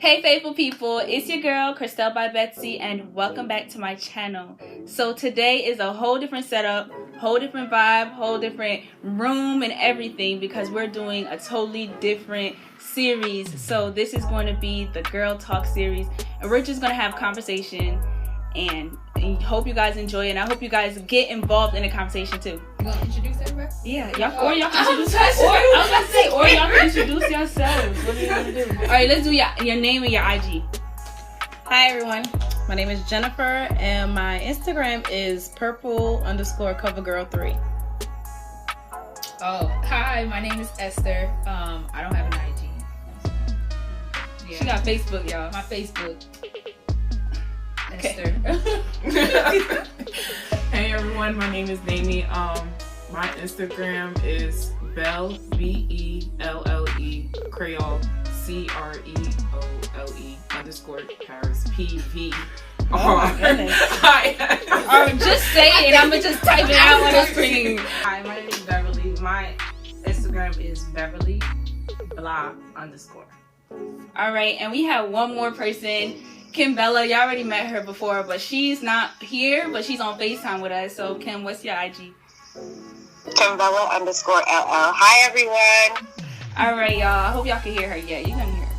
Hey faithful people, it's your girl Christelle by Betsy and welcome back to my channel. So today is a whole different setup, whole different vibe, whole different room and everything because we're doing a totally different series. So this is going to be the Girl Talk series and we're just going to have conversation and I hope you guys enjoy it and I hope you guys get involved in the conversation too. You want to introduce everybody? Yeah, y'all can introduce y'all can introduce yourselves. What do you want to do? All right, let's do your name and your IG. Hi everyone, my name is Jennifer and my Instagram is purple_covergirl3. Oh, hi, my name is Esther. I don't have an IG. Yeah. She got Facebook, y'all. My Facebook. Okay. Esther. Hey everyone, my name is Naomi. My Instagram is Belle BELLE Creole CREOLE_Paris PV. Oh my goodness. Just say it. I'm gonna just type it out on the screen. Hi, my name is Beverly. My Instagram is Beverly blah_. All right, and we have one more person, Kim Bella. You already met her before, but she's not here, but she's on FaceTime with us. So Kim, what's your IG? Kimbella_LL. Hi everyone. All right, y'all. I hope y'all can hear her. Yeah, you can hear her.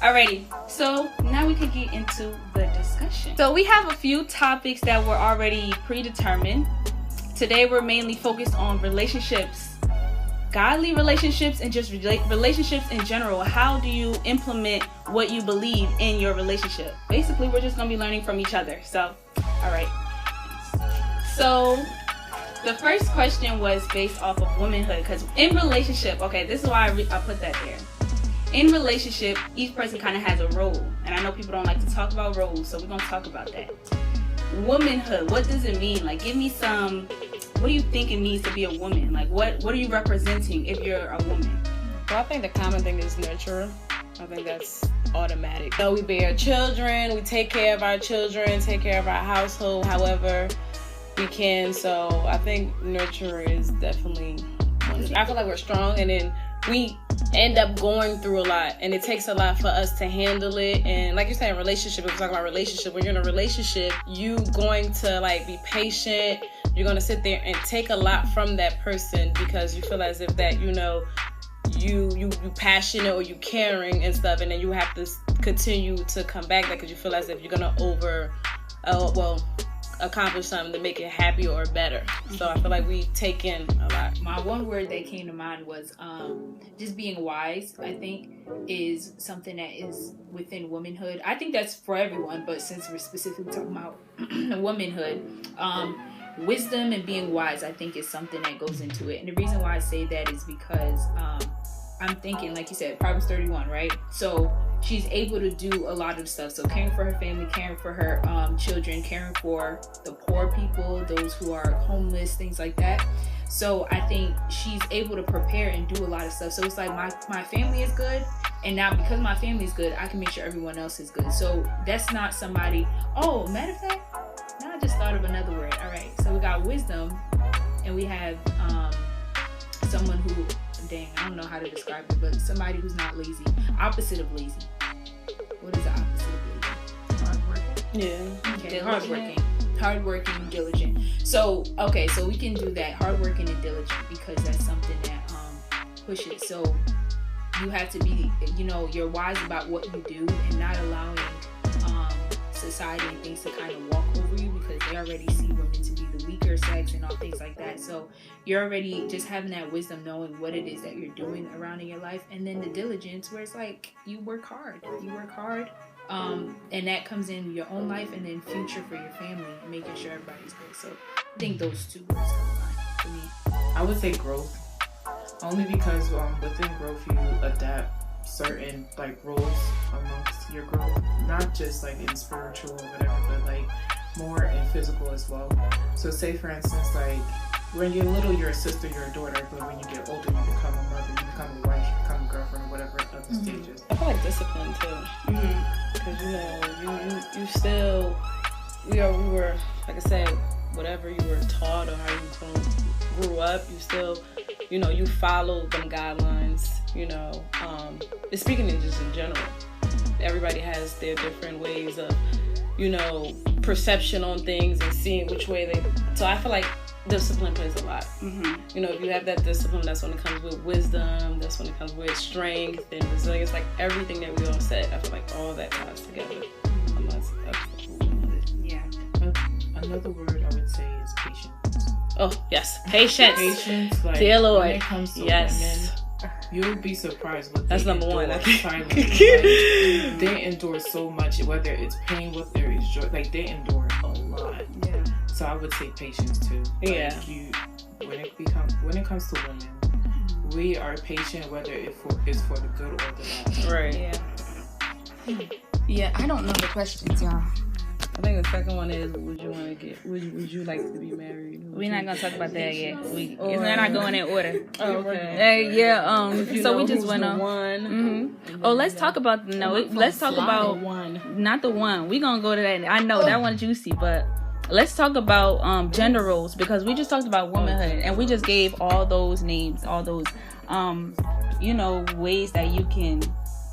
Alrighty, so now we can get into the discussion. So we have a few topics that were already predetermined. Today we're mainly focused on relationships, godly relationships, and just relationships in general. How do you implement what you believe in your relationship? Basically, we're just gonna be learning from each other. So, all right. So the first question was based off of womanhood, because in relationship, okay, this is why I put that there. In relationship, each person kind of has a role, and I know people don't like to talk about roles, so we're gonna talk about that. Womanhood, what does it mean? Like, give me some. What do you think it means to be a woman? Like, what are you representing if you're a woman? Well, I think the common thing is nurturer. I think that's automatic. So we bear children, we take care of our children, take care of our household, however we can. So I think nurturer is definitely one. I feel like we're strong, and then we end up going through a lot, and it takes a lot for us to handle it. And like you're saying, relationship, if we're talking about relationship, when you're in a relationship, you going to like be patient. You're going to sit there and take a lot from that person because you feel as if that, you passionate or you caring and stuff, and then you have to continue to come back because you feel as if you're going to accomplish something to make it happier or better. So I feel like we take in a lot. My one word that came to mind was just being wise. I think is something that is within womanhood. I think that's for everyone, but since we're specifically talking about womanhood, wisdom and being wise, I think, is something that goes into it. And the reason why I say that is because I'm thinking, like you said, Proverbs 31, right? So she's able to do a lot of stuff. So caring for her family, caring for her children, caring for the poor people, those who are homeless, things like that. So I think she's able to prepare and do a lot of stuff. So it's like my family is good, and now because my family is good, I can make sure everyone else is good. So that's not somebody, oh, matter of fact, now I just thought of another word. All right, so we got wisdom, and we have someone who, dang, I don't know how to describe it, but somebody who's not lazy. Opposite of lazy. What is the opposite of lazy? Hardworking. Yeah. Okay, hardworking, diligent. So we can do that, hardworking and diligent, because that's something that pushes. So you have to be, you're wise about what you do and not allowing society and things to kind of walk over you, because they already see women to be the weaker sex and all things like that. So you're already just having that wisdom, knowing what it is that you're doing around in your life, and then the diligence, where it's like you work hard, and that comes in your own life, and then future for your family, making sure everybody's good. So I think those two words come to mind for me. I would say growth, only because within growth you adapt certain like roles amongst your growth, not just like in spiritual or whatever, but like more in physical as well. So say for instance, like when you're little you're a sister, you're a daughter, but when you get older you become a mother, you become a wife, you become a girlfriend, whatever other stages. I feel like discipline too, because you still we were like I said, whatever you were taught or how you grew up, you still you follow them guidelines. Speaking in just in general, everybody everybody has their different ways of, you know, perception on things and seeing which way they. So I feel like discipline plays a lot. Mm-hmm. You know, if you have that discipline, that's when it comes with wisdom. That's when it comes with strength and resilience. Like everything that we all said, I feel like all that ties together. Yeah. Another word I would say is patience. Oh yes, patience. Patience, like Dear Lord. when it comes to women, you'll be surprised what That's they number one. endure silently. Like, they endure so much, whether it's pain, whether it's joy. Like they endure a lot. Yeah. So I would say patience too. Like, Yeah. When it comes to women, we are patient whether it's for the good or the bad. Right. Yeah. Yeah, I don't know the questions, y'all. I think the second one is, would you like to be married? We're not gonna talk about that yet. We're not going in order. Oh, okay. So we just went on. One. Oh, let's talk about let's talk about one. not the one. We're gonna go to that. I know that one's juicy, but let's talk about gender roles, because we just talked about womanhood and we just gave all those names, all those ways that you can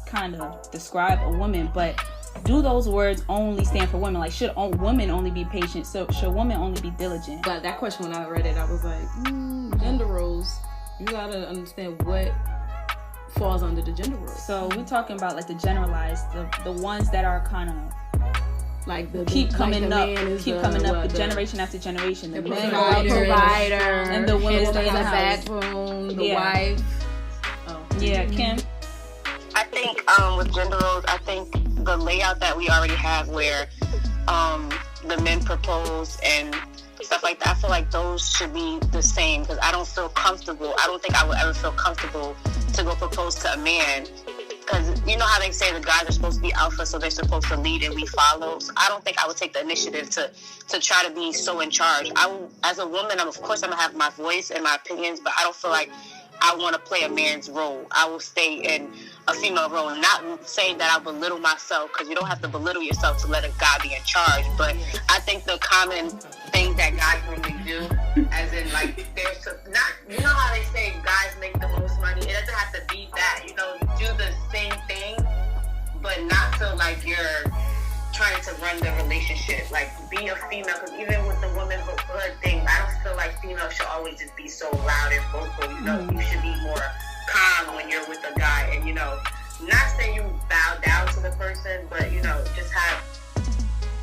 kind of describe a woman, but do those words only stand for women? Like, should women only be patient? So should women only be diligent? But that question, when I read it, I was like, gender roles. You gotta understand what falls under the gender roles. So we're talking about like the generalized, the ones that are kind of like the keep coming like up, the generation after generation. The men Provider, and the women stay in the house. backbone, the wife. Yeah, Kim. I think with gender roles, I think the layout that we already have where the men propose and stuff like that, I feel like those should be the same, because I don't feel comfortable. I don't think I would ever feel comfortable to go propose to a man, because you know how they say the guys are supposed to be alpha, so they're supposed to lead and we follow. So I don't think I would take the initiative to try to be so in charge. As a woman, of course I'm gonna have my voice and my opinions, but I don't feel like I want to play a man's role. I will stay in a female role, and not saying that I belittle myself, because you don't have to belittle yourself to let a guy be in charge. But I think the common thing that guys normally do, as in like there's not, you know how they say guys make the most money. It doesn't have to be that. You know, do the same thing, but not so like you're trying to run the relationship. Like, be a female, because even with the womanhood thing, I don't feel like females should always just be so loud and vocal. You know, you should be more calm when you're with a guy, and you know, not saying you bow down to the person, but you know, just have,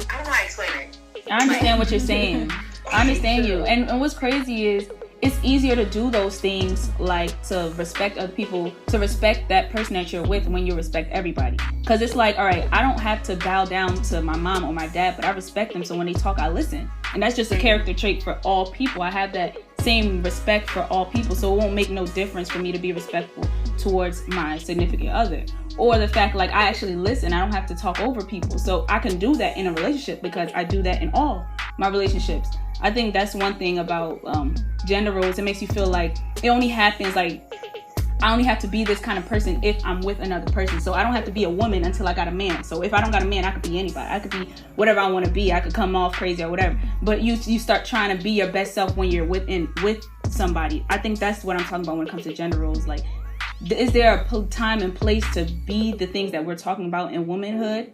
I don't know how to explain it. I understand what you're saying. I understand you. And what's crazy is it's easier to do those things, like to respect other people, to respect that person that you're with when you respect everybody. Because it's like, all right, I don't have to bow down to my mom or my dad, but I respect them, so when they talk, I listen. And that's just a character trait for all people. I have that same respect for all people, so it won't make no difference for me to be respectful towards my significant other. Or the fact, like, I actually listen. I don't have to talk over people. So I can do that in a relationship, because I do that in all my relationships. I think that's one thing about gender roles. It makes you feel like it only happens, like, I only have to be this kind of person if I'm with another person. So I don't have to be a woman until I got a man. So if I don't got a man, I could be anybody. I could be whatever I want to be. I could come off crazy or whatever. But you start trying to be your best self when you're with somebody. I think that's what I'm talking about when it comes to gender roles. Like, is there a time and place to be the things that we're talking about in womanhood?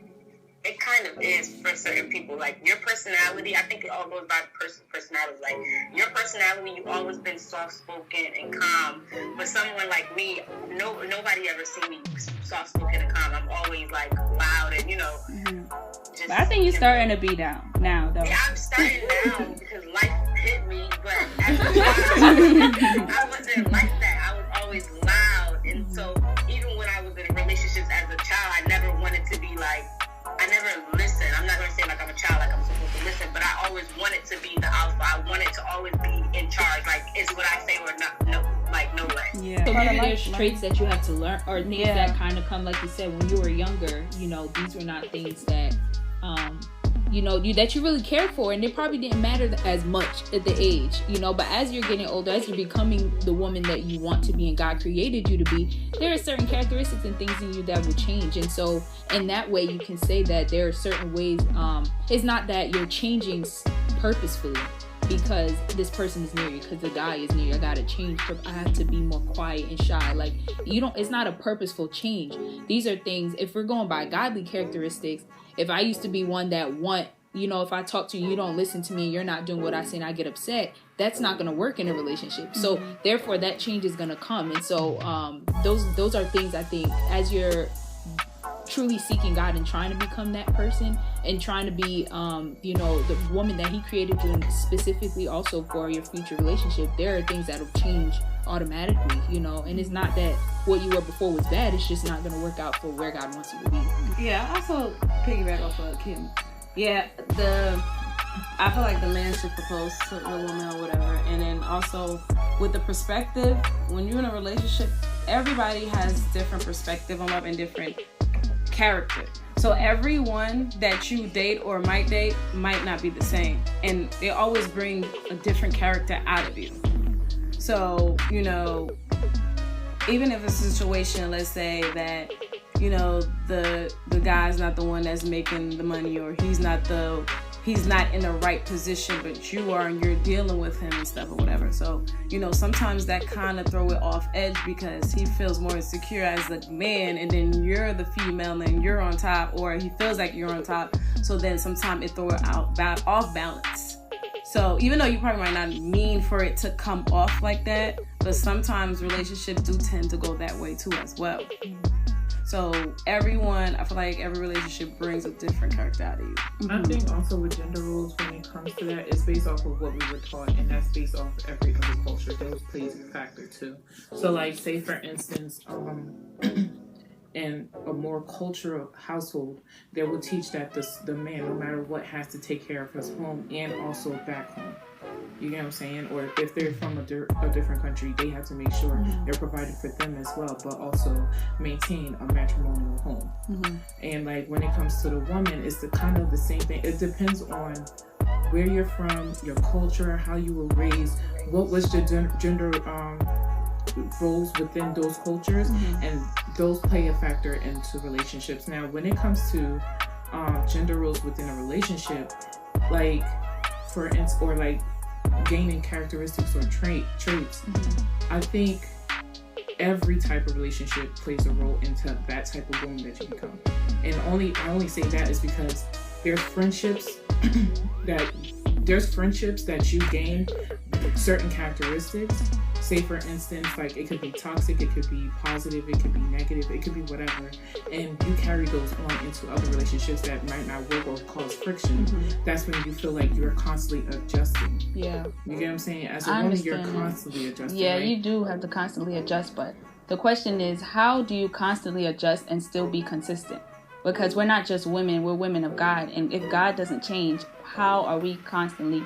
It kind of is for certain people. Like, your personality, I think it all goes by personality. Like, your personality, you've always been soft-spoken and calm. But someone like me, nobody ever seen me soft-spoken and calm. I'm always, like, loud and, you know. But I think you're starting to be down now, though. Yeah, I'm starting now because life hit me. But as a child, I wasn't like that. I was always loud. And so even when I was in relationships as a child, I never wanted to be, like, I never listened. I'm not going to say like I'm a child, like I'm supposed to listen, but I always wanted to be the alpha. I wanted to always be in charge. Like, is what I say or not? No, like, no way. Yeah. So maybe there's traits that you have to learn, or things that kind of come, like you said, when you were younger. You know, these were not things that, that you really cared for, and they probably didn't matter as much at the age. You know, but as you're getting older, as you're becoming the woman that you want to be and God created you to be, there are certain characteristics and things in you that will change. And so in that way, you can say that there are certain ways. It's not that you're changing purposefully. because this person is near you, because the guy is near you. I gotta change. I have to be more quiet and shy. Like, it's not a purposeful change. These are things, if we're going by godly characteristics, if I used to be one that if I talk to you, you don't listen to me, you're not doing what I say, and I get upset, that's not going to work in a relationship. So therefore that change is going to come. And so those are things, I think, as you're truly seeking God and trying to become that person and trying to be the woman that he created you, and specifically also for your future relationship, there are things that'll change automatically, and it's not that what you were before was bad, it's just not going to work out for where God wants you to be. Yeah, I also piggyback off of Kim. Yeah, I feel like the man should propose to the woman or whatever. And then also with the perspective, when you're in a relationship, everybody has different perspective on love and different character. So everyone that you date or might date might not be the same. And they always bring a different character out of you. So, even if it's a situation, let's say that, the guy's not the one that's making the money, or he's not in the right position, but you are, and you're dealing with him and stuff or whatever. So, sometimes that kind of throw it off edge because he feels more insecure as a man, and then you're the female and you're on top, or he feels like you're on top. So then sometimes it throw it off balance. So even though you probably might not mean for it to come off like that, but sometimes relationships do tend to go that way too as well. So I feel like every relationship brings a different character out of you. I think also with gender roles, when it comes to that, it's based off of what we were taught, and that's based off of every other culture. Those plays a factor too. So like, say for instance, in a more cultural household, they will teach that the man, no matter what, has to take care of his home and also back home. You get what I'm saying? Or if they're from a different country, they have to make sure they're provided for them as well, but also maintain a matrimonial home. And like, when it comes to the woman, it's kind of the same thing. It depends on where you're from, your culture, how you were raised, what was the gender roles within those cultures, and those play a factor into relationships. Now, when it comes to gender roles within a relationship, like for instance, or like gaining characteristics or traits, I think every type of relationship plays a role into that type of woman that you become. And I only say that is because there's friendships that you gain certain characteristics. Say for instance, like, it could be toxic, it could be positive, it could be negative, it could be whatever, and you carry those on into other relationships that might not work or cause friction. That's when you feel like you're constantly adjusting. Yeah. You get what I'm saying? As a woman, you're constantly adjusting. Yeah, right? You do have to constantly adjust, but the question is, how do you constantly adjust and still be consistent? Because we're not just women, we're women of God, and if God doesn't change, how are we constantly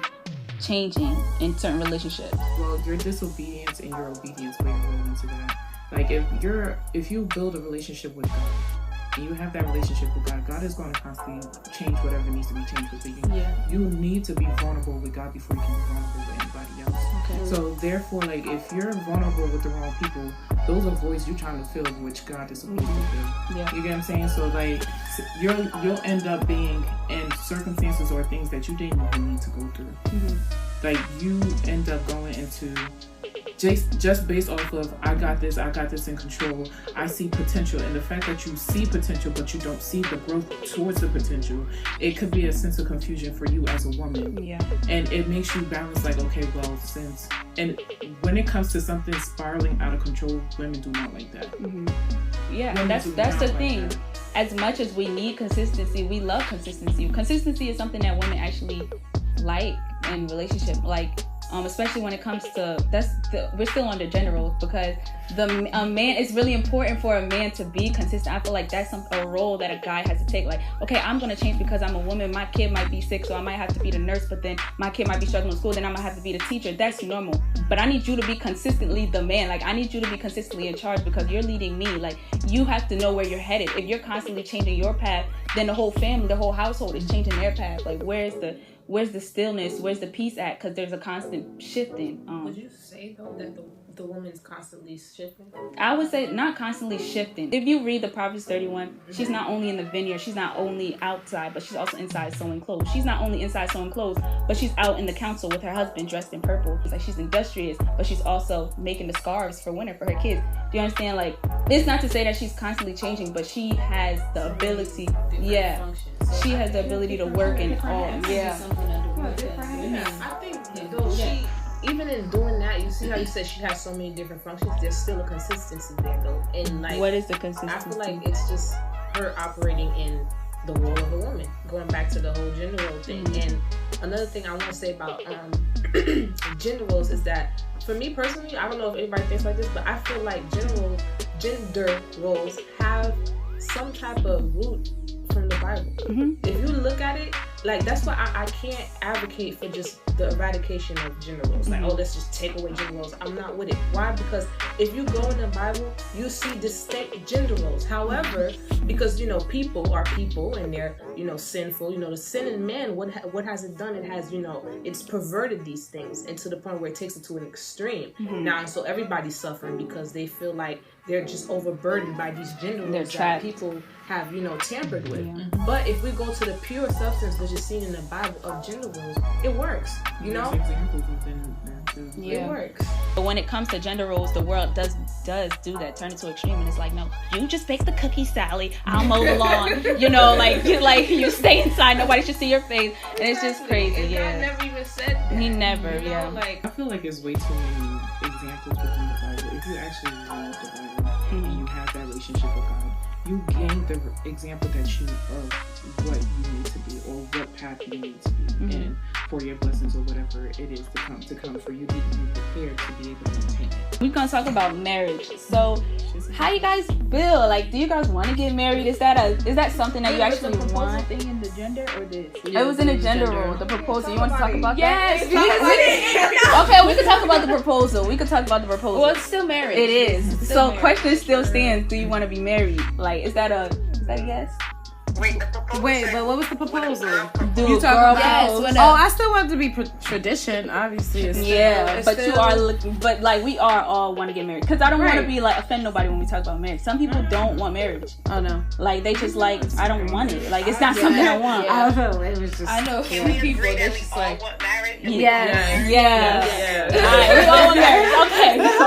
changing in certain relationships? Well, your disobedience and your obedience play a role into that. Like, if you build a relationship with God and you have that relationship with God, God is going to constantly change whatever needs to be changed within you. Yeah. You need to be vulnerable with God before you can be vulnerable with anybody else. Okay. So therefore, like, if you're vulnerable with the wrong people, those are voids you're trying to fill, which God is supposed to fill. Yeah. You get what I'm saying? So like, you'll end up being in circumstances or things that you didn't even need to go through. Like, you end up going into just based off of, I got this in control, I see potential, and the fact that you see potential but you don't see the growth towards the potential, it could be a sense of confusion for you as a woman. Yeah. And it makes you balance, like, okay, well, and when it comes to something spiraling out of control, women do not like that. Yeah, and that's the thing. As much as we need consistency, we love consistency. Consistency is something that women actually like in relationship, like, especially when it comes to, we're still under gender roles, because a man, it's really important for a man to be consistent. I feel like that's a role that a guy has to take. Like, okay, I'm gonna change because I'm a woman, my kid might be sick, so I might have to be the nurse, but then my kid might be struggling in school, then I might have to be the teacher. That's normal. But I need you to be consistently the man. Like, I need you to be consistently in charge, because you're leading me. Like, you have to know where you're headed. If you're constantly changing your path, then the whole family, the whole household is changing their path. Like, where's where's the stillness? Where's the peace at? Because there's a constant shifting. Would you say though that the woman's constantly shifting? I would say not constantly shifting. If you read the Proverbs 31, she's not only in the vineyard, she's not only outside, but she's also inside sewing clothes. She's not only inside sewing clothes, but she's out in the council with her husband dressed in purple. It's like she's industrious, but she's also making the scarves for winter for her kids. Do you understand? Like, it's not to say that she's constantly changing, but she has the ability. Yeah, she has the ability to work in all. Yeah. I think though she, even in doing that, you see how you said she has so many different functions. There's still a consistency there though, and like, what is the consistency? I feel like it's just her operating in the role of a woman, going back to the whole gender role thing. And another thing I want to say about gender roles is that, for me personally, I don't know if everybody thinks like this, but I feel like gender roles have some type of root from the Bible. If you look at it, like, that's why I can't advocate for just the eradication of gender roles. Like, oh, let's just take away gender roles. I'm not with it. Why? Because if you go in the Bible, you see distinct gender roles. However, because, you know, people are people and they're, you know, sinful. You know, the sin in man, what has it done? It has, you know, it's perverted these things, and to the point where it takes it to an extreme. Now, so everybody's suffering because they feel like they're just overburdened by these gender roles that people have, you know, tampered with. But if we go to the pure substance, which is seen in the Bible, of gender roles, it works. You know, there's examples within that too. It works. But when it comes to gender roles, the world does do that, turn it to extreme, and it's like, no, you just bake the cookies, Sally. I'll mow the lawn. You know, like you stay inside. Nobody should see your face, and it's just crazy. And God never even said that. He never. You know, like, I feel like there's way too many examples within the Bible. If you actually read the Bible and you have that relationship with God, you gain the example that you of what you need to be or what path you need to be in for your blessings or whatever it is to come for you to be prepared to be able to obtain it. We're gonna talk about marriage. So, how you guys feel? Like, do you guys want to get married? Is that something that you actually want? Thing in the gender or this? It was in the gender role, the proposal. You want to talk about that? Yes. Okay, we can talk about the proposal. Well, it's still marriage. It is. Still So, marriage. question still stands. Do you want to be married? Like, is that a yes? Wait, but what was the proposal? Do You girl talking about? propose? Oh, I still want it to be tradition. Obviously, it's Yeah, still, but you are looking. But like, we are all want to get married, because I don't want to Right. be like offend nobody when we talk about marriage. Some people don't want marriage. Oh no, Like, they just like, I don't want it. Like, it's not something I want. I don't know. It was just. I know a few people that's just like, Yes. Yeah. Alright, we all want marriage.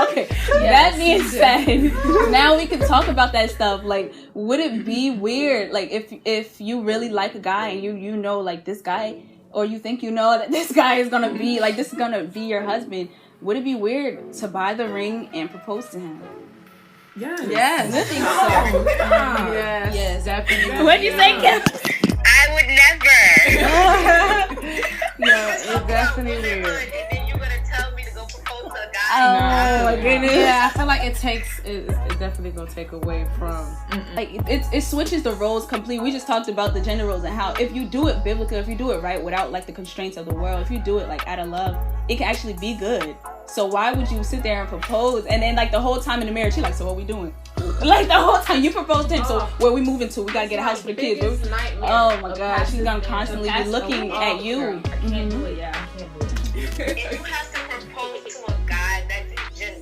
Okay. That being said, now we can talk about that stuff. Like, would it be weird, like, if you really like a guy and you know, like, this guy, or you think you know that this guy is gonna be like, this is gonna be your husband? Would it be weird to buy the ring and propose to him? Yes. Yes, I think so. Yes. yes, definitely. What'd you say, Kim? I would never. Yeah, it's definitely weird. And then you're gonna tell me to go propose to a guy. Oh my goodness. Yeah, I feel like it definitely gonna take away from. Like, it switches the roles completely. We just talked about the gender roles and how if you do it biblically, if you do it right without like the constraints of the world, if you do it like out of love, it can actually be good. So why would you sit there and propose and then like the whole time in the marriage, you're like, so what we doing? Like the whole time you proposed to him, so where we moving to? We gotta get a house for the kids. Oh my God, she's gonna constantly be looking at you. I can't do it. Yeah, I can't do it. If you have to propose to a guy,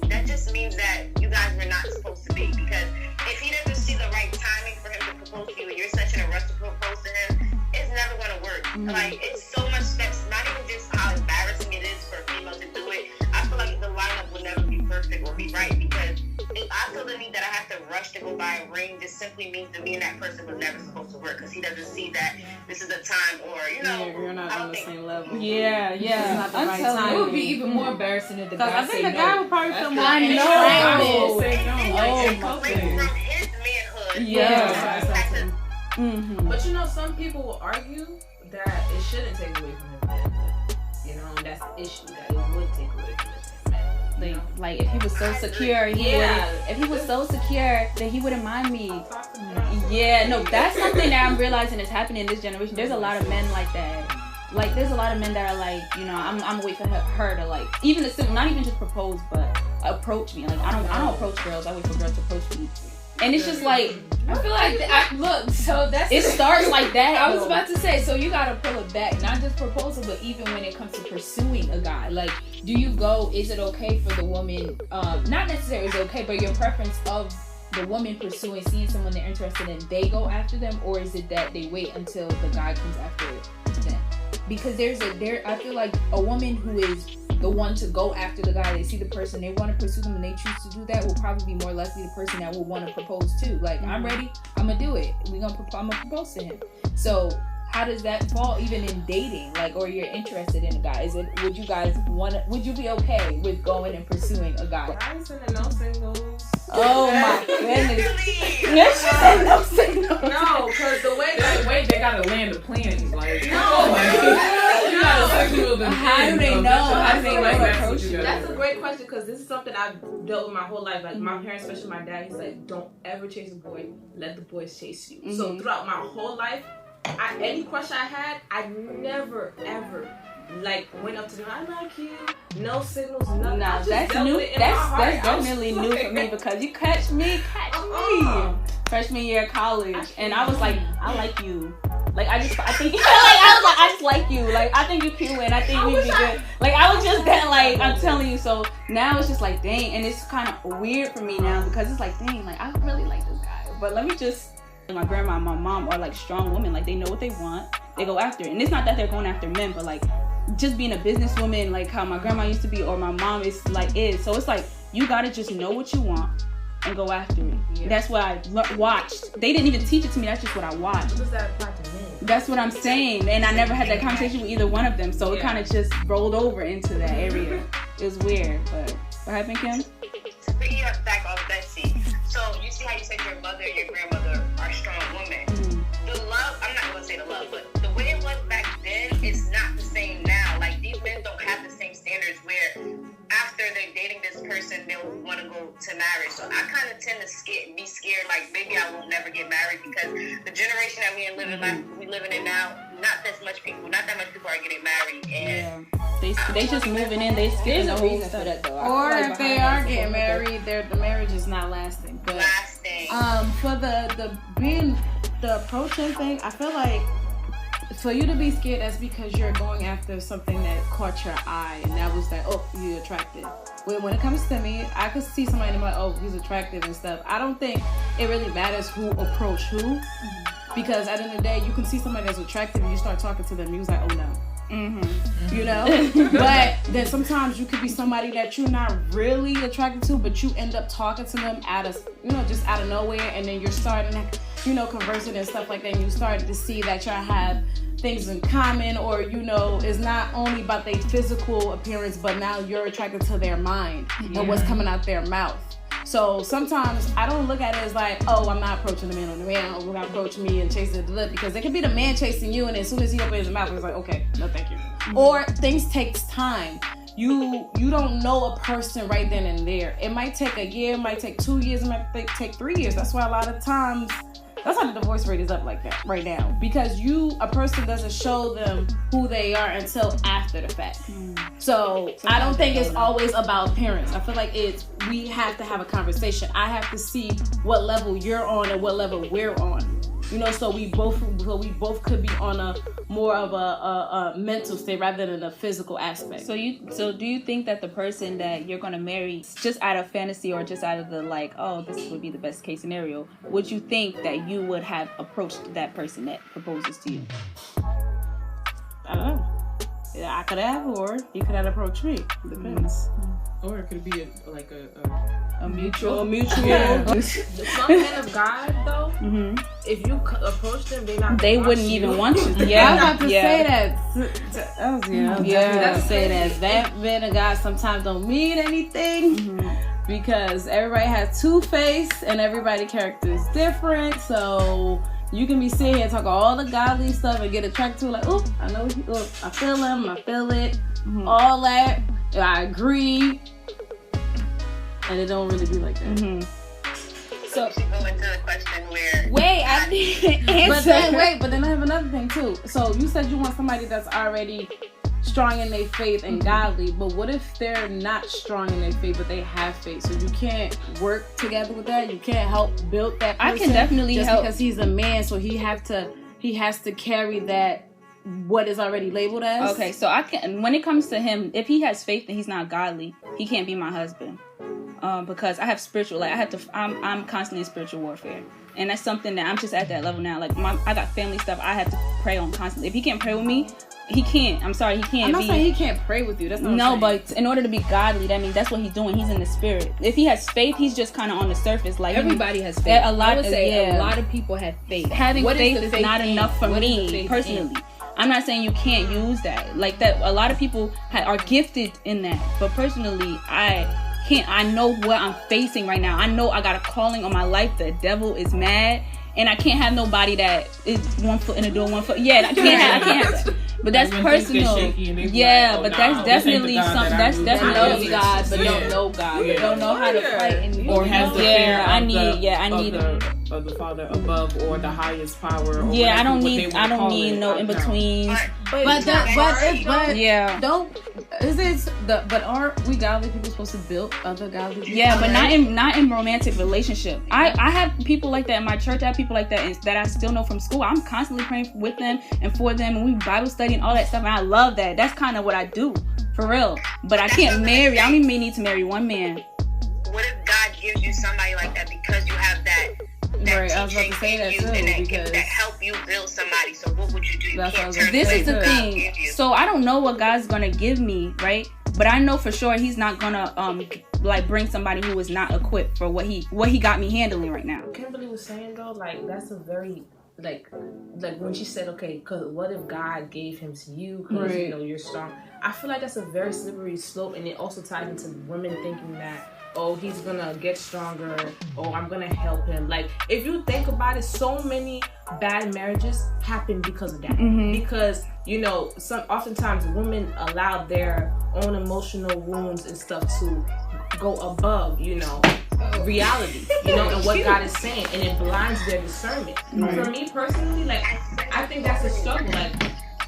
that just means that you guys were not supposed to be. Because if he doesn't see the right timing for him to propose to you, and you're such in a rush to propose to him, it's never gonna work. Like, it's so much steps. Not even just how embarrassing it is for a female to do it. I feel like the lineup will never be perfect or be right, because if I feel the need that I have to rush to go buy a ring, this simply means that me and that person was never supposed to work, because he doesn't see that this is a time, or You're not on the same level. Yeah. It's not the right It time. would be even more embarrassing if the Because guy I think say the guy no. would probably feel more. I It know. takes Oh, away from his manhood. Yeah. But you know, some people will argue that it shouldn't take away from his manhood. You know, and that's the issue, that it would take away from his manhood. You know? Like if he was so secure, if he was so secure, then he wouldn't mind me. Yeah, no, that's something that I'm realizing is happening in this generation. There's a lot of men like that. Like, there's a lot of men that are like, you know, I'm wait for her to like, not even just propose, but approach me. Like, I don't approach girls. I wait for girls to approach me. And it's just like, I feel like look, so that's it starts like that. I was about to say, so you gotta pull it back, not just proposal, but even when it comes to pursuing a guy. Like, do you go? Is it okay for the woman? Not necessarily is it okay, but your preference of the woman pursuing, seeing someone they're interested in, they go after them, or is it that they wait until the guy comes after them? Because I feel like a woman who is the one to go after the guy, they see the person, they want to pursue them, and they choose to do that, will probably be more likely the person that will want to propose too. Like, I'm ready, I'm gonna do it. I'm gonna propose to him. So how does that fall even in dating? Like, or you're interested in a guy? Would you be okay with going and pursuing a guy? Guys in the no signals. Oh my goodness. Yes, she said no signals. No, because the way they gotta land the plane. Like, no. You gotta signal them. How do they know? How do they know to approach you? That's a great question, because this is something I've dealt with my whole life. Like, my parents, especially my dad, he's like, don't ever chase a boy, let the boys chase you. So throughout my whole life, any crush I had, I never ever like went up to them. I like you. No signals. Nothing. No, that's new. That's definitely new for me, because you catch me. Freshman year of college, and I was like, I like you. Like, I think I just like you. Like, I think you cute, and I think we'd be good. Like, I was just that, like, I'm telling you. So now it's just like, dang, and it's kind of weird for me now, because it's like, dang, like, I really like this guy, but let me just. My grandma and my mom are like strong women. Like, they know what they want, they go after it. And it's not that they're going after men, but like just being a businesswoman, like how my grandma used to be, or my mom is. So it's like, you gotta just know what you want and go after it. Yeah. That's what I watched. They didn't even teach it to me. That's just what I watched. What does that apply to men? That's what I'm saying. And I never had that conversation with either one of them. So it kind of just rolled over into that area. It was weird. But what happened, Kim? To piggyback off Betsy, so you see how you said your mother and your grandmother are strong women. The love, I'm not going to say the love, but the way it was back then is not the same now. Like, these men don't have the same standards where after they're dating this person, they'll want to go to marriage. So I kind of tend to be scared, like, maybe I won't never get married, because the generation that we living in now, not that much people are getting married. And they just moving in, they skipping the whole stuff. Or if they are getting married, the marriage is not lasting. But for the approaching thing, I feel like for you to be scared, that's because you're going after something that caught your eye, and that was that, oh, you're attractive. When it comes to me, I could see somebody and I'm like, oh, he's attractive and stuff. I don't think it really matters who approach who, because at the end of the day, you can see somebody that's attractive and you start talking to them, you was like, oh no. You know, but then sometimes you could be somebody that you're not really attracted to, but you end up talking to them just out of nowhere, and then you're starting to, conversing and stuff like that, and you started to see that y'all have things in common, or it's not only about their physical appearance, but now you're attracted to their mind and what's coming out their mouth. So sometimes I don't look at it as like, oh, I'm not approaching the man on the man, or gonna approach me and chasing the lip, because it could be the man chasing you, and as soon as he opens his mouth, it's like, okay, no thank you. Or things takes time. You don't know a person right then and there. It might take a year, it might take 2 years, it might take 3 years. That's why a lot of times, that's why the divorce rate is up like that right now, because a person doesn't show them who they are until after the fact. So I don't think it's always about appearance. I feel like we have to have a conversation. I have to see what level you're on and what level we're on. So we both could be on a more of a mental state rather than a physical aspect. So do you think that the person that you're gonna marry, just out of fantasy or just out of the like, oh, this would be the best case scenario, would you think that you would have approached that person that proposes to you? I don't know. Yeah, I could have, or he could have approached me. Depends. Or it could be a mutual. A mutual. Some men of God, though, if you approach them, they wouldn't even want you. Yeah, I was about to say that. That men of God sometimes don't mean anything, because everybody has two-face and everybody's character is different. So you can be sitting here talking all the godly stuff and get attracted to it, like, oh, I know I feel him, I feel it, all that. I agree. And it don't really be like that. So you go into the question where wait, I didn't answer. But then I have another thing too. So you said you want somebody that's already strong in their faith and godly, but what if they're not strong in their faith but they have faith? So you can't work together with that. You can't help build that person. I can definitely just help because he's a man, so he has to carry that what is already labeled as. Okay, so I can, when it comes to him, if he has faith and he's not godly, he can't be my husband. Because I have spiritual, like I'm constantly in spiritual warfare, and that's something that I'm just at that level now. Like I got family stuff I have to pray on constantly. If he can't pray with me, he can't. I'm sorry, he can't. I'm not saying he can't pray with you. That's not. No, but in order to be godly, that means that's what he's doing. He's in the spirit. If he has faith, he's just kind of on the surface. Like everybody has faith. A lot, I would say a lot of people have faith. Having faith is not enough for me personally. I'm not saying you can't use that. Like that, a lot of people are gifted in that. But personally, I can't. I know what I'm facing right now. I know I got a calling on my life. The devil is mad, and I can't have nobody that is 1 foot in the door, 1 foot. Yeah, I can't have that. But that's personal. Yeah, but that's definitely something. That's definitely God, but don't know God. Yeah. Don't know how to fight. Or has the fear I need of the Father above or the highest power. Or I don't need no in betweens. But aren't we godly people supposed to build other godly people? Yeah, but not in romantic relationship. I have people like that in my church. I have people like that that I still know from school. I'm constantly praying with them and for them, and we Bible study and all that stuff, and I love that. That's kind of what I do, for real. But I can't marry. I don't even need to marry one man. What if God gives you somebody like that because you have that right, I was about to say that too, because that help you build somebody? So what would you do? This is the thing. So I don't know what God's gonna give me, right? But I know for sure He's not gonna like bring somebody who is not equipped for what he got me handling right now. Kimberly was saying though, like that's a very like when she said, okay, because what if God gave him to you because you know you're strong? I feel like that's a very slippery slope, and it also ties into women thinking that, oh, he's gonna get stronger, oh, I'm gonna help him. Like, if you think about it, so many bad marriages happen because of that. Because, you know, oftentimes women allow their own emotional wounds and stuff to go above, you know, reality, you know, and what God is saying, and it blinds their discernment. For me personally, like, I think that's a struggle. Like,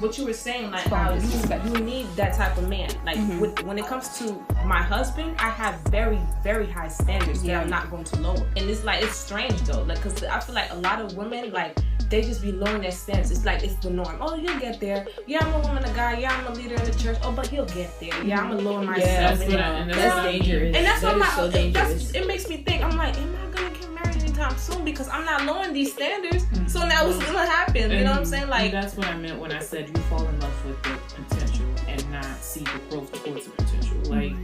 what you were saying, like how you need that type of man. Like when it comes to my husband, I have very, very high standards that I'm not going to lower. And it's like, it's strange though, like, because I feel like a lot of women, like, they just be lowering their standards. It's like, it's the norm. Oh, he'll get there. Yeah, I'm a woman of God. Yeah, I'm a leader in the church. Oh, but he'll get there. Yeah, I'm gonna lower myself. And that's dangerous. And that's that what so dangerous. it makes me think. I'm like, am I gonna get married anytime soon? Because I'm not lowering these standards. So now what's gonna happen? You know what I'm saying? Like, that's what I meant when I said you fall in love with the potential and not see the growth towards the potential. Like,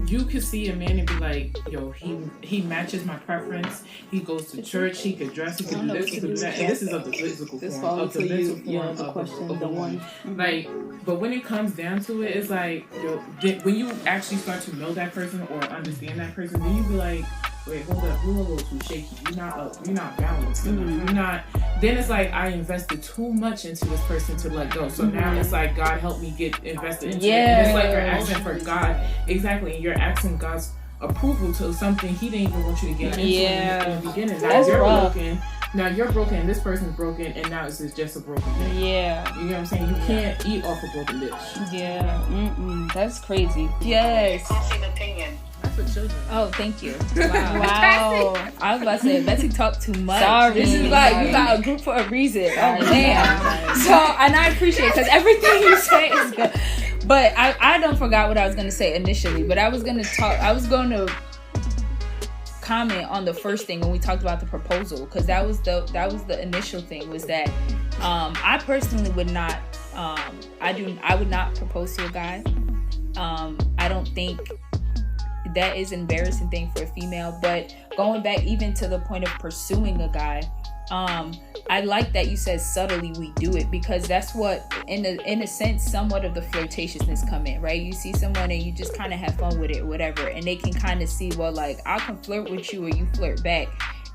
you could see a man and be like, yo, he matches my preference. He goes to church. He could dress. He could do this. He could do that. And this is of the physical form, of the mental form of the woman. Like, but when it comes down to it, it's like, yo, when you actually start to know that person or understand that person, then you be like, wait, hold up, you're a little too shaky. You're not balanced enough. You're not. Then it's like I invested too much into this person to let go. So now it's like, God help me get invested into it. And it's like you're asking for God, exactly. And you're asking God's approval to something He didn't even want you to get into in the beginning. Now you're broken. Now you're broken, and this person's broken, and now it's just a broken dish. Yeah. You know what I'm saying? You can't eat off a broken dish. Yeah. That's crazy. Yes. Opinion. For children. Oh, thank you. Wow. I was about to say, Betsy talked too much. Sorry. This is like, you got a group for a reason. Oh, man. So, and I appreciate it, because everything you say is good. But I don't forgot what I was going to say initially, but I was going to comment on the first thing when we talked about the proposal, because that was the initial thing, was that I personally would not I would not propose to a guy. I don't think that is an embarrassing thing for a female. But going back even to the point of pursuing a guy, I like that you said subtly we do it, because that's what in a sense somewhat of the flirtatiousness come in, right? You see someone and you just kind of have fun with it, whatever, and they can kind of see, well, like, I can flirt with you or you flirt back.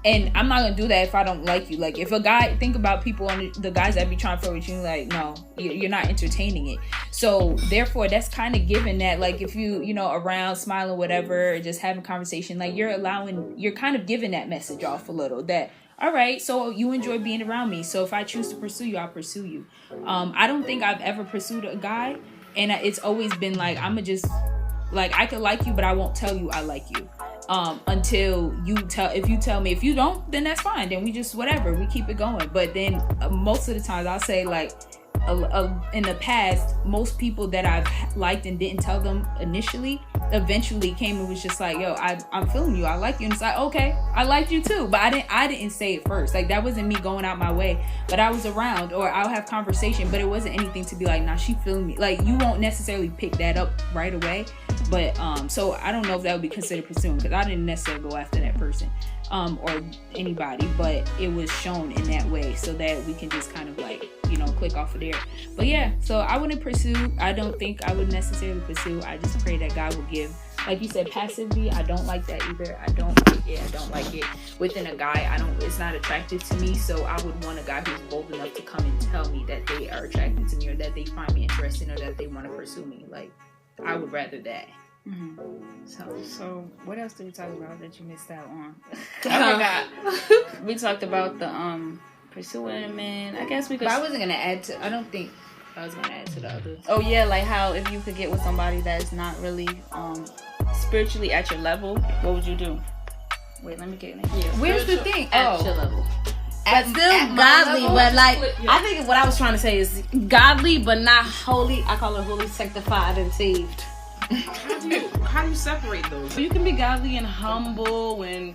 And I'm not gonna do that if I don't like you. Like, if a guy, think about people on the guys that be trying to flirt with you, like, no, you're not entertaining it. So therefore, that's kind of given that, like, if you know, around smiling, whatever, or just having conversation, like, you're kind of giving that message off a little, that, all right, so you enjoy being around me. So if I choose to pursue you, I'll pursue you. I don't think I've ever pursued a guy and it's always been like, I'ma just like, I could like you, but I won't tell you I like you. Until if you tell me. If you don't, then that's fine. Then we just whatever. We keep it going. But then most of the times I'll say like, in the past, most people that I've liked and didn't tell them initially, eventually came and was just like, yo, I'm feeling you. I like you. And it's like, okay, I like you too. But I didn't say it first. Like, that wasn't me going out my way. But I was around, or I'll have conversation, but it wasn't anything to be like, nah, she feeling me. Like, you won't necessarily pick that up right away. But so I don't know if that would be considered pursuing, because I didn't necessarily go after that person or anybody, but it was shown in that way so that we can just kind of like, you know, click off of there. But yeah, so I wouldn't pursue. I don't think I would necessarily pursue. I just pray that God will give, like you said, passively. I don't like that either. I don't like it within a guy. It's not attractive to me. So I would want a guy who's bold enough to come and tell me that they are attracted to me, or that they find me interesting, or that they want to pursue me. Like, I would rather that. So what else did we talk about that you missed out on? I forgot. We talked about the pursuing a man. I guess we could. But I wasn't gonna add to. I don't think I was gonna add to the others. Oh yeah, like how if you could get with somebody that's not really spiritually at your level, what would you do? Wait, let me get it. Yeah. Where's the thing? At your level. But still godly, but like, I think what I was trying to say is godly, but not holy. I call it holy, sanctified, and saved. How do you separate those? You can be godly and humble, and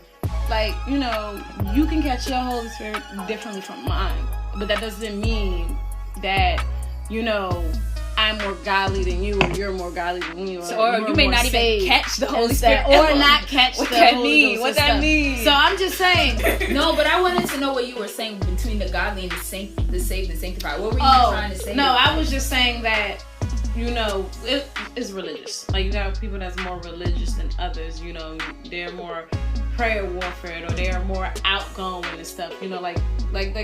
like, you know, you can catch your Holy Spirit differently from mine, but that doesn't mean that, you know, I'm more godly than you, or you're more godly than me, or you may not even catch the Holy Spirit, or not catch the Holy Ghost. What that mean? So I'm just saying. No, but I wanted to know what you were saying between the godly and the saved and sanctified. What were you trying to say? No, I was just saying that, you know, it is religious. Like, you got people that's more religious than others. You know, they're more prayer warfare, or they are more outgoing and stuff. You know, like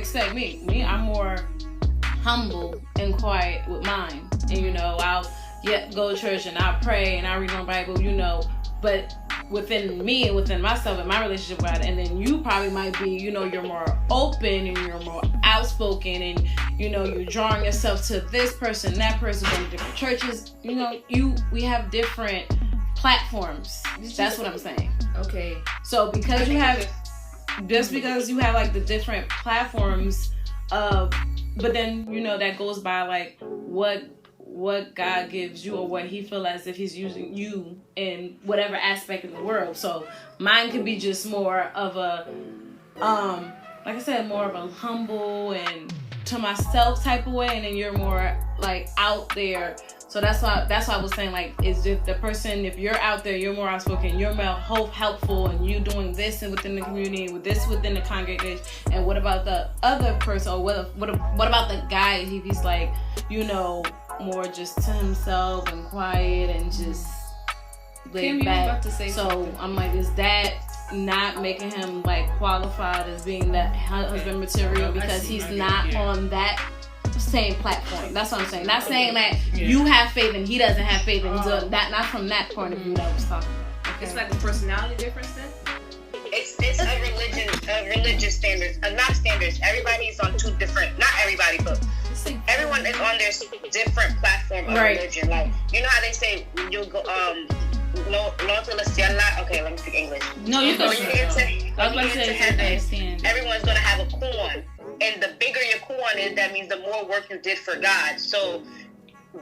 say me, I'm more humble and quiet with mine. And, you know, I'll go to church and I'll pray and I'll read my Bible, you know, but within me and within myself and my relationship with God. And then you probably might be, you know, you're more open and you're more outspoken, and, you know, you're drawing yourself to this person, that person, going to different churches. You know, we have different platforms. That's what I'm saying. Okay. So because you have like the different platforms of, but then, you know, that goes by like what God gives you, or what he feel as if he's using you in whatever aspect of the world. So mine could be just more of a like I said, more of a humble and to myself type of way, and then you're more like out there. So that's why I was saying, like, is if the person, if you're out there, you're more outspoken, you're more helpful, and you doing this and within the community, with this within the congregation. And what about the other person, or what about the guy if he's like, you know, more just to himself and quiet and just laid back? So I'm like, is that not making him like qualified as being that husband material, because he's not on that same platform? That's what I'm saying. Not saying that you have faith and he doesn't have faith, and that not from that point of view that I was talking about. Okay. It's like a personality difference then? It's a religious standards, not standards. Everybody's on two different, not everybody, but everyone is on their different platform of religion. Like, you know how they say you go no to la ciela. Okay, let me speak English. No, you can. Everyone's gonna have a koan, and the bigger your koan is, that means the more work you did for God. So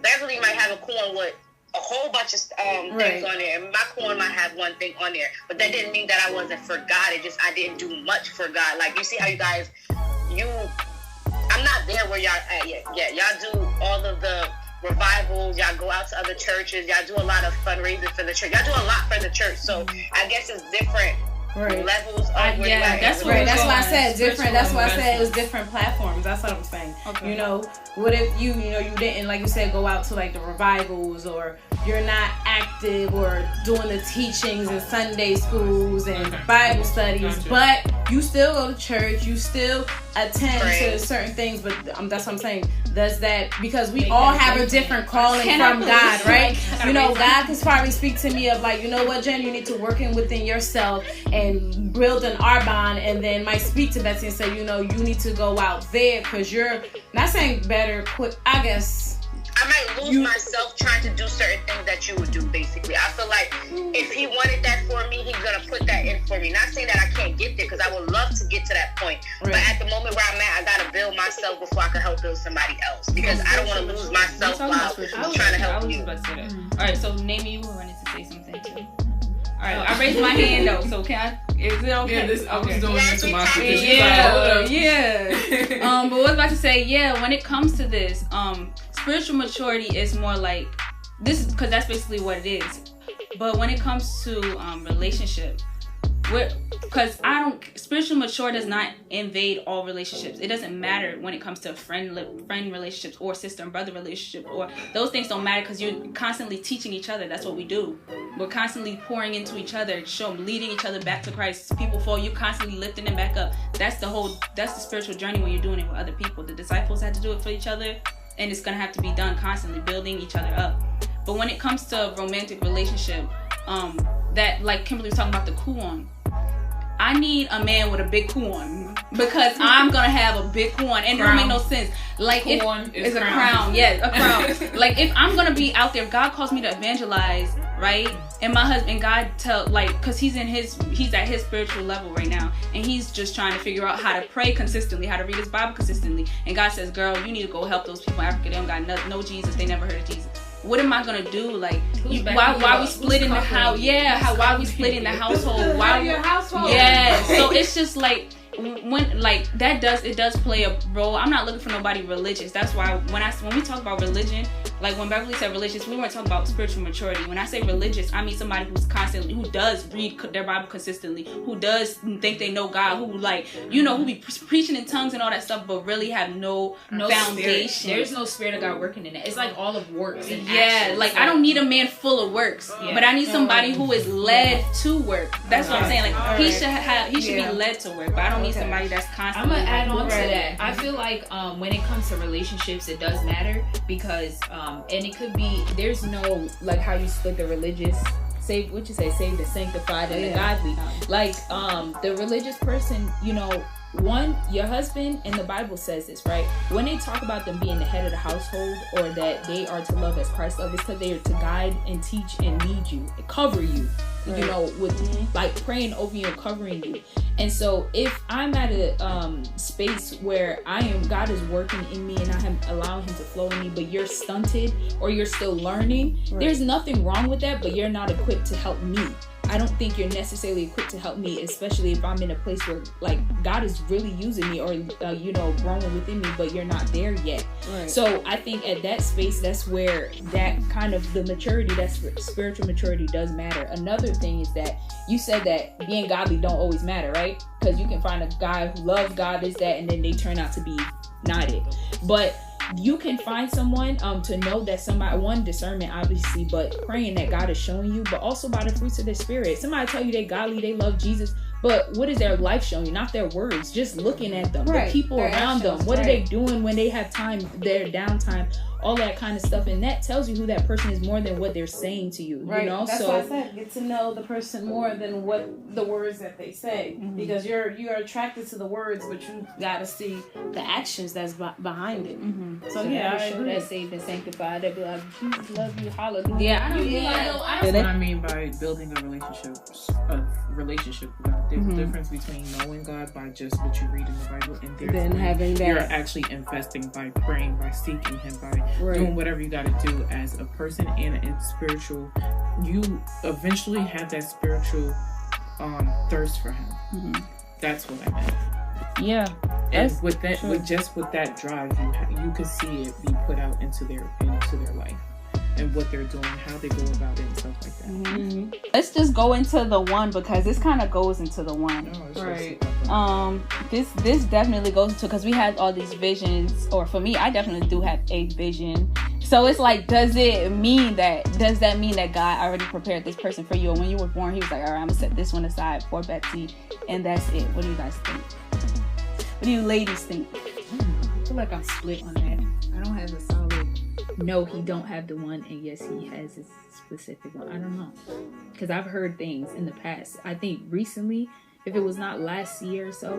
Beverly might have a koan with a whole bunch of things on there, and my koan might have one thing on there, but that didn't mean that I wasn't for God. It just I didn't do much for God. Like, you see how you guys, I'm not there where y'all at yet. Yeah, y'all do all of the revivals, y'all go out to other churches, y'all do a lot of fundraising for the church, y'all do a lot for the church. So I guess it's different levels of where you're at. That's why I said different. That's why I said it was different platforms. That's what I'm saying. Okay. You know, what if you didn't, like you said, go out to like the revivals, or you're not active or doing the teachings in Sunday schools and Bible studies, but you still go to church, you still attend to certain things. But that's what I'm saying. Does that, because we all have a different calling from God, right? You know, God can probably speak to me of like, you know what, Jen, you need to work in within yourself and build an R-bond, and then might speak to Betsy and say, you know, you need to go out there because you're not saying better, quick. I guess might lose myself trying to do certain things that you would do, basically. I feel like if he wanted that for me, he's going to put that in for me. Not saying that I can't get there, because I would love to get to that point. Right. But at the moment where I'm at, I got to build myself before I can help build somebody else. Because I don't want to lose myself while trying to help you. All right, so Nami, you wanted to say something too. All right, I raised my hand though, so can I? Is it okay? Yeah, I was doing this to my sister. But what I was about to say, when it comes to this, spiritual maturity is more like this, because that's basically what it is. But when it comes to relationship, because spiritual mature does not invade all relationships. It doesn't matter when it comes to friend relationships or sister and brother relationships, or those things don't matter, because you're constantly teaching each other. That's what we do. We're constantly pouring into each other, leading each other back to Christ. People fall, you constantly lifting them back up. That's the spiritual journey when you're doing it with other people. The disciples had to do it for each other, and it's gonna have to be done constantly, building each other up. But when it comes to romantic relationship, that, like Kimberly was talking about the kuon, I need a man with a big kuon, because I'm gonna have a big kuon, and it don't make no sense. Like, kuon is a crown. Yes, a crown. Like, if I'm gonna be out there, God calls me to evangelize, right? And my husband, God because he's at his spiritual level right now, and he's just trying to figure out how to pray consistently, how to read his Bible consistently. And God says, girl, you need to go help those people in Africa. They don't got no Jesus. They never heard of Jesus. What am I gonna do? Like, why we splitting the house? Yeah, why we splitting the household? Why your household? Yeah. So it's just like, when it does play a role. I'm not looking for nobody religious. That's why when we talk about religion, like when Beverly said religious, we weren't talking about spiritual maturity. When I say religious, I mean somebody who does read their Bible consistently, who does think they know God, who be preaching in tongues and all that stuff, but really have no foundation. Spirit. There's no spirit of God working in it. It's like all of works and actions. Like, I don't need a man full of works, but I need somebody who is led to work. That's what I'm saying. Like, he should be led to work, but I don't need somebody that's constantly. I'm gonna add on to that. I feel like when it comes to relationships, it does matter, because and it could be, there's no, like, how you split the religious, save the sanctified and the godly. Like, the religious person, your husband, and the Bible says this, right? When they talk about them being the head of the household, or that they are to love as Christ loved, it's because they are to guide and teach and lead you and cover you, with like praying over you and covering you. And so if I'm at a space where God is working in me and I am allowing him to flow in me, but you're stunted or you're still learning, there's nothing wrong with that, but you're not equipped to help me. I don't think you're necessarily equipped to help me, especially if I'm in a place where, like, God is really using me or, growing within me, but you're not there yet. Right. So I think at that space, that's where that kind of the maturity, that's spiritual maturity, does matter. Another thing is that you said that being godly don't always matter, right? Because you can find a guy who loves God, is that, and then they turn out to be not it. But you can find someone to know that somebody, one, discernment obviously, but praying that God is showing you, but also by the fruits of the spirit. Somebody tell you they godly, they love Jesus, but what is their life showing you? Not their words, just looking at them, the people around them. What are they doing when they have time, their downtime, all that kind of stuff, and that tells you who that person is more than what they're saying to you. That's why I said get to know the person more than what the words that they say, because you're attracted to the words, but you got to see the actions that's behind it. So I agree. That saved and sanctified, they'd be like, Jesus love you, hallelujah. That's what I mean by building a relationship with God. There's a difference between knowing God by just what you read in the Bible, and then having that you're actually investing by praying, by seeking him, by doing whatever you got to do as a person and in spiritual. You eventually have that spiritual thirst for him. That's what I meant. Yeah, and with that drive, you can see it be put out into their life and what they're doing, how they go about it, and stuff like that. Let's just go into the one, because this kind of goes into the one. This definitely goes into, because we had all these visions, or for me, I definitely do have a vision. So it's like, does that mean that God already prepared this person for you? And when you were born, he was like, all right, I'm gonna set this one aside for Betsy, and that's it. What do you guys think? What do you ladies think? I feel like I'm split on that. I don't have a solid, no, he don't have the one, and yes, he has a specific one. I don't know, because I've heard things in the past. I think recently, if it was not last year or so,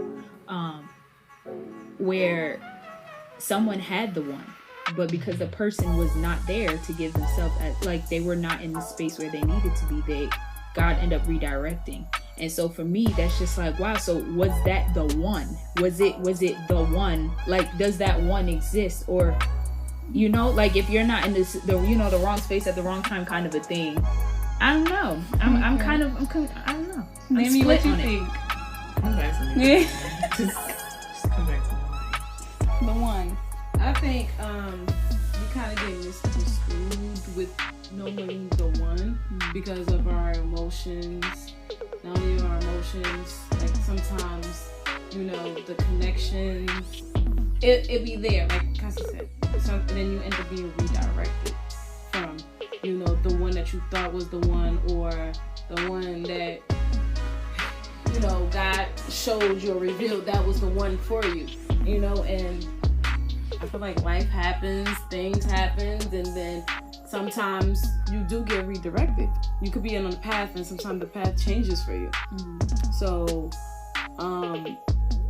where someone had the one, but because the person was not there to give themselves, like they were not in the space where they needed to be, God ended up redirecting. And so for me, that's just like, wow. So was that the one? Was it the one? Like, does that one exist? Or, you know, like if you're not in the wrong space at the wrong time, kind of a thing. I don't know. I don't know. Maybe what you think? Come back to me. Just come back to me. The one. I think we kind of get misconstrued with knowing the one because of our emotions. Not only our emotions, like sometimes, you know, the connections, it be there, like Cassie said. And then you end up being redirected from, you know, the one that you thought was the one, or the one that, you know, God showed you or revealed that was the one for you, you know. And I feel like life happens, things happen, and then sometimes you do get redirected. You could be on the path, and sometimes the path changes for you. So,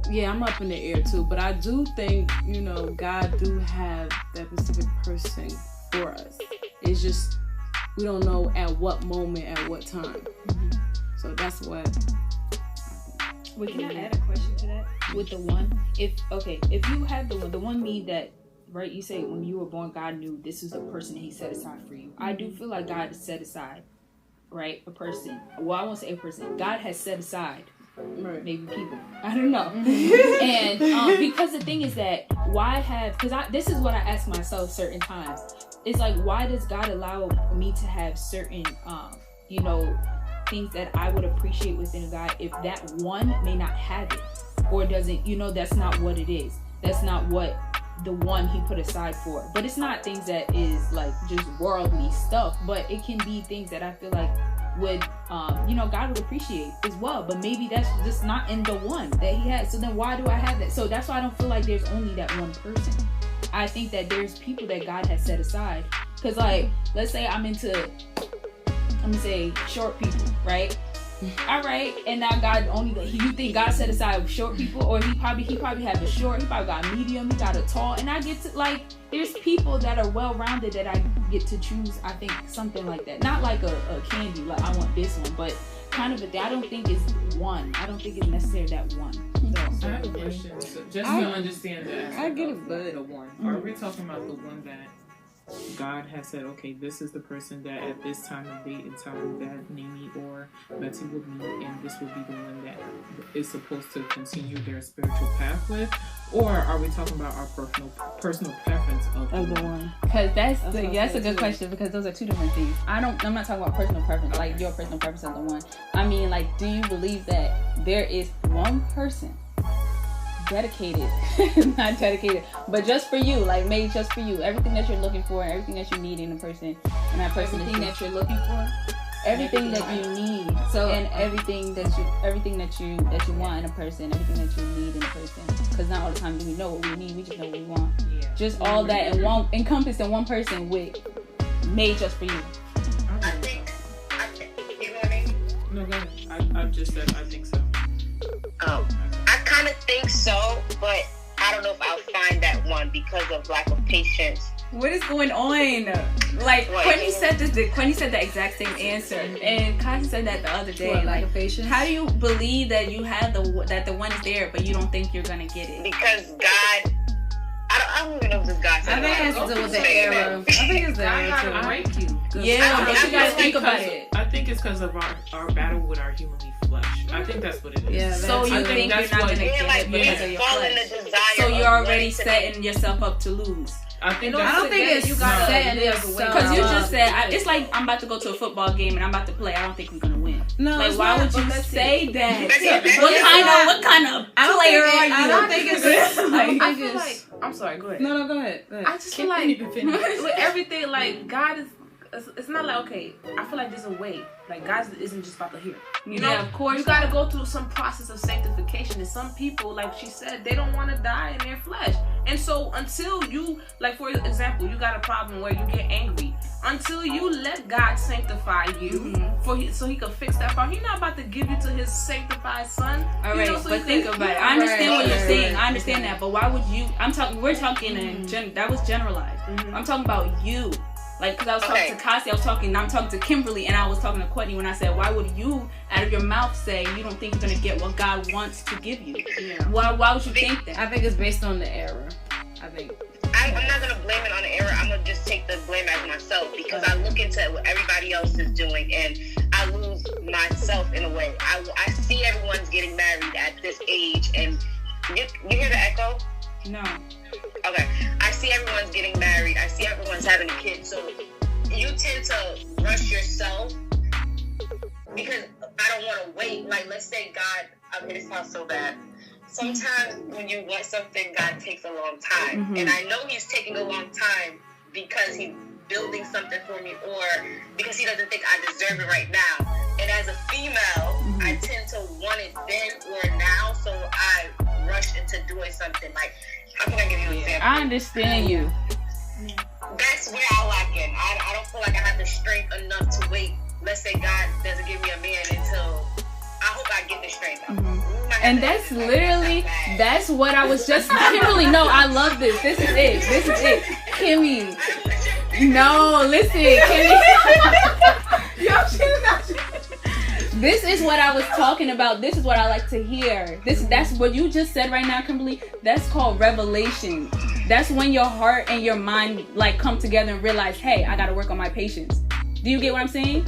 yeah, I'm up in the air too. But I do think, you know, God do have that specific person for us. It's just we don't know at what moment, at what time. So that's what. Wait, can I add a question to that? With the one, if you had the one me that, right, you say when you were born, God knew this is a person that He set aside for you. I do feel like God set aside, right, a person. Well, I won't say a person. God has set aside, right, maybe people. I don't know. And because the thing is that this is what I ask myself certain times. It's like, why does God allow me to have certain, you know, things that I would appreciate within God if that one may not have it or doesn't, you know, that's not what it is. That's not what the one He put aside for. But it's not things that is like just worldly stuff, but it can be things that I feel like would, you know, God would appreciate as well. But maybe that's just not in the one that He had. So then why do I have that? So that's why I don't feel like there's only that one person. I think that there's people that God has set aside. Because like, let's say I'm gonna say short people, right? All right, and now God you think God set aside short people, or he probably have a short, he probably got a medium, he got a tall, and I get to, like, there's people that are well-rounded that I get to choose. I think something like that, not like a candy, like I want this one, but kind of I don't think it's one. I don't think it's necessarily that one. So, I have a question, so just to understand that. I get it, but the one. Are we talking about the one that God has said, okay, this is the person that at this time of date and time that Nami or Betty will meet, and this will be the one that is supposed to continue their spiritual path with? Or are we talking about our personal preference of the one? Because that's a good question, because those are two different things. I'm not talking about personal preference, like your personal preference of the one. I mean, like, do you believe that there is one person dedicated, not dedicated, but just for you, like made just for you, everything that you're looking for and everything that you need in a person, and that person everything that you're looking for, everything that you need, so and everything that you want in a person, everything that you need in a person, because not all the time do we know what we need, we just know what we want. Just all that in one, encompassed in one person, with made just for you. I think you know what I mean? No, go ahead. I've just said I think so. I kind of think so, but I don't know if I'll find that one because of lack of patience. What is going on? Like, Quentin said the exact same answer, and Kai said that the other day. Like a patience? How do you believe that you have that the one is there, but you don't think you're gonna get it? Because God, I don't even know if this God said. I think it has to do with the era. I think it's the era too. God break you. Yeah, but you guys think about it. I think it's because of our battle with our humanly flesh. I think that's what it is. Yeah, so you think you're not gonna get it because of your flesh? So you're already setting yourself up to lose. I think I don't think it's setting yourself up. Because you just said it's like I'm about to go to a football game and I'm about to play. I don't think we're gonna win. No, like why would you say that? What kind of player are you? I don't think it's. I feel like, I'm sorry, go ahead. No, go ahead. I just feel like with everything, like God is. It's not like, okay, I feel like there's a way. Like, God isn't just about to hear. You know, of course. You got to go through some process of sanctification. And some people, like she said, they don't want to die in their flesh. And so until you, like, for example, you got a problem where you get angry. until you let God sanctify you so he can fix that part. He's not about to give you to his sanctified son. All right, but think about it. I understand what you're saying. I understand that, but why would you? We're talking in that was generalized. I'm talking about you. Like, because I was talking to Cassie, I'm talking to Kimberly, and I was talking to Courtney when I said, why would you, out of your mouth, say you don't think you're going to get what God wants to give you? Yeah. Why would you think that? I think it's based on the error. I'm not going to blame it on the error. I'm going to just take the blame as myself, because I look into what everybody else is doing, and I lose myself in a way. I see everyone's getting married at this age, and you hear the echo? No. Okay. I see everyone's getting married. I see everyone's having a kid. So you tend to rush yourself because I don't want to wait. Like, let's say God, okay, this sounds so bad. Sometimes when you want something, God takes a long time. And I know he's taking a long time because he's building something for me, or because he doesn't think I deserve it right now. And as a female, I tend to want it then or now, so I rush into doing something. Like, how can I give you an example? I understand you. That's where I lack in. I don't feel like I have the strength enough to wait. Let's say God doesn't give me a man until I hope I get the strength. And that's literally, that's what I was just, Kimberly, no, I love this. This is it. Kimmy. No, listen, Kimmy. This is what I was talking about. This is what I like to hear. That's what you just said right now, Kimberly. That's called revelation. That's when your heart and your mind like come together and realize, hey, I gotta work on my patience. Do you get what I'm saying?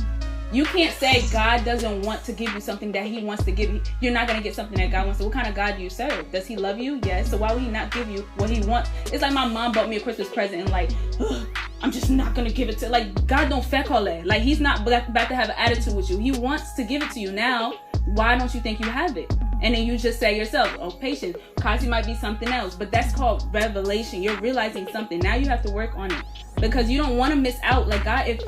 You can't say God doesn't want to give you something that he wants to give you. You're not going to get something that God wants to. What kind of God do you serve? Does he love you? Yes. So why would he not give you what he wants? It's like my mom bought me a Christmas present and like, I'm just not going to give it to, like, God don't feck all that. Like, he's not about to have an attitude with you. He wants to give it to you now. Why don't you think you have it? And then you just say yourself, oh, patience. Kasi might be something else. But that's called revelation. You're realizing something. Now you have to work on it. Because you don't want to miss out. Like, God, if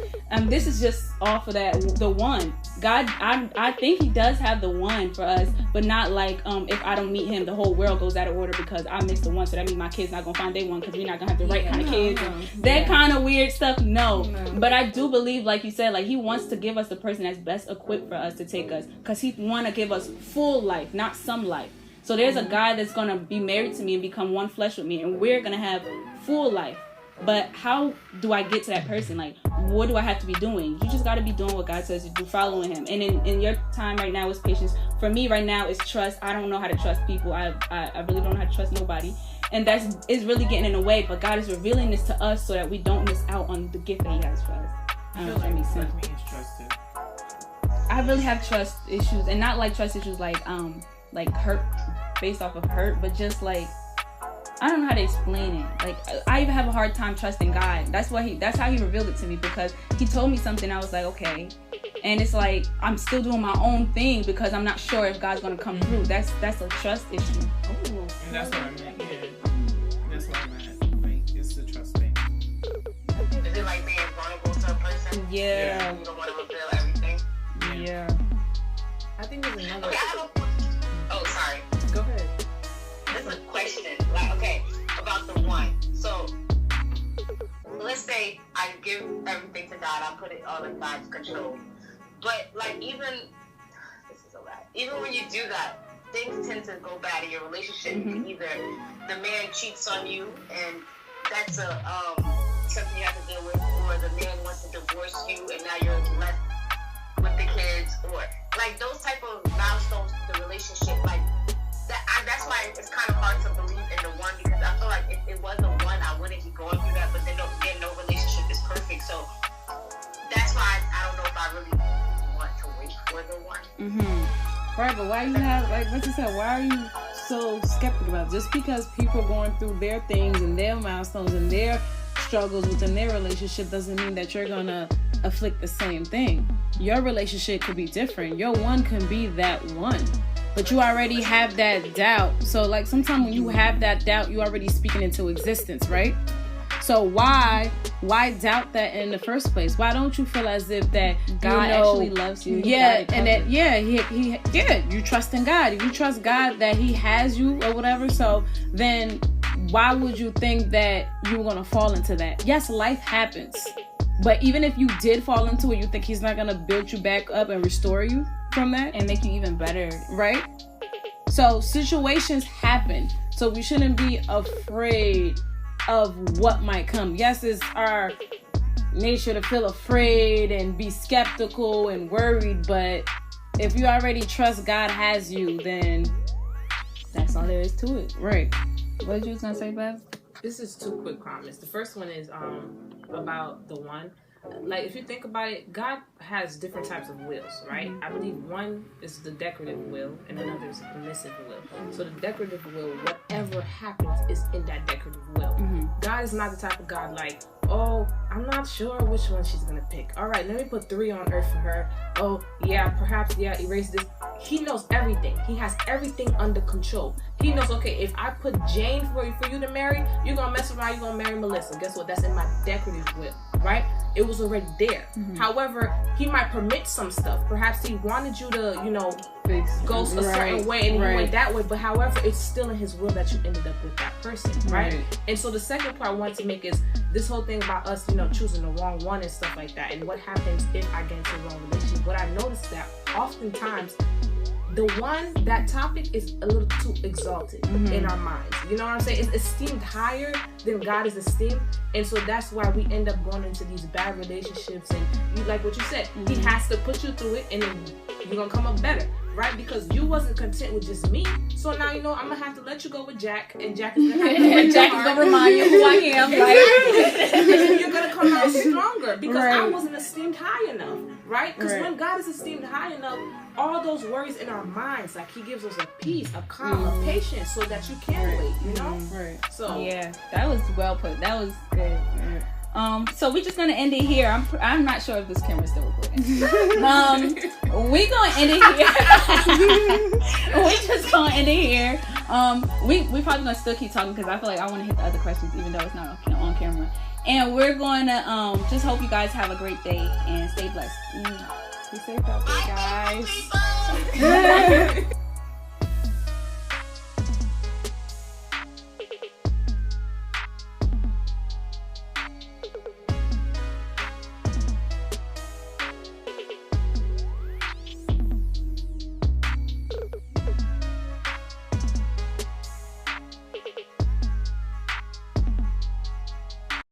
this is just off of that, the one. God, I think he does have the one for us. But not like, if I don't meet him, the whole world goes out of order because I missed the one. So that means my kids not going to find their one because we're not going to have the right kind of kids. That kind of weird stuff, no. But I do believe, like you said, like he wants to give us the person that's best equipped for us to take us. Because he want to give us full life, not some life. So there's a guy that's going to be married to me and become one flesh with me. And we're going to have full life. But how do I get to that person? Like, what do I have to be doing? You just got to be doing what God says to do, following him. And in your time right now is patience. For me right now is trust. I don't know how to trust people. I really don't know how to trust nobody. And it's really getting in the way. But God is revealing this to us so that we don't miss out on the gift that he has for us. I don't know if that makes sense. I really have trust issues. And not like trust issues like hurt, based off of hurt. But just like, I don't know how to explain it. Like, I even have a hard time trusting God. That's how he revealed it to me, because he told me something. I was like, okay. And it's like, I'm still doing my own thing because I'm not sure if God's going to come through. That's a trust issue. And that's what I meant. Yeah. That's what I meant. Like, it's the trust thing. Is it like being vulnerable to a person? Yeah. You don't want to reveal everything? Yeah. I think there's another... Okay, oh, sorry. Go ahead. This is a question, like, okay, about the one. So, let's say I give everything to God, I put it all in God's control. But, like, even when you do that, things tend to go bad in your relationship. Either the man cheats on you, and that's something you have to deal with, or the man wants to divorce you, and now you're left with the kids, or, like, those type of milestones to the relationship, like, that's why it's kind of hard to believe in the one, because I feel like if it was the one, I wouldn't be going through that. But then no relationship is perfect, so that's why I don't know if I really want to wait for the one. Right, but why you have, like what you said, why are you so skeptical about it? Just because people are going through their things and their milestones and their struggles within their relationship doesn't mean that you're gonna afflict the same thing. Your relationship could be different. Your one can be that one. But you already have that doubt. So, like, sometimes when you have that doubt, you already speaking into existence, right? So why doubt that in the first place? Why don't you feel as if that God actually loves you? Yeah, and that you trust in God. If you trust God that he has you or whatever, so then why would you think that you're gonna fall into that? Yes, life happens. But even if you did fall into it, you think he's not gonna build you back up and restore you from that and make you even better, right? So situations happen, so we shouldn't be afraid of what might come. Yes, it's our nature to feel afraid and be skeptical and worried, but if you already trust God has you, then that's all there is to it. Right. What you was gonna say, Bev? This is 2 quick comments. The first one is about the one. Like, if you think about it, God has different types of wills, right? I believe one is the decorative will and another is the permissive will. So the decorative will, whatever happens is in that decorative will. God is not the type of God like, oh, I'm not sure which one she's going to pick. All right, let me put 3 on earth for her. Oh, yeah, perhaps, yeah, erase this. He knows everything. He has everything under control. He knows, okay, if I put Jane for you to marry, you're going to mess around, you're going to marry Melissa. Guess what? That's in my decorative will, right? It was already there. However, he might permit some stuff. Perhaps he wanted you to, you know, go a certain way and you went that way. But however, it's still in his will that you ended up with that person, right? And so the second part I wanted to make is this whole thing about us, you know, choosing the wrong one and stuff like that. And what happens if I get into the wrong relationship? What I noticed that oftentimes that topic is a little too exalted in our minds. You know what I'm saying? It's esteemed higher than God is esteemed. And so that's why we end up going into these bad relationships. And you, like what you said, he has to put you through it and then you're going to come up better, right? Because you wasn't content with just me. So now, you know, I'm going to have to let you go with Jack. And Jack is going to have to and Jack is going to remind you who I am, right? You're going to come out stronger because I wasn't esteemed high enough, right? Because when God is esteemed high enough, all those worries in our minds, like he gives us a peace, a calm, a patience, so that you can wait, you know? Right. So yeah, that was well put. That was good. So we're just gonna end it here. I'm not sure if this camera's still recording. We gonna end it here. We just gonna end it here. We probably gonna still keep talking because I feel like I want to hit the other questions even though it's not on camera. And we're going to just hope you guys have a great day and stay blessed. Be safe out there, guys.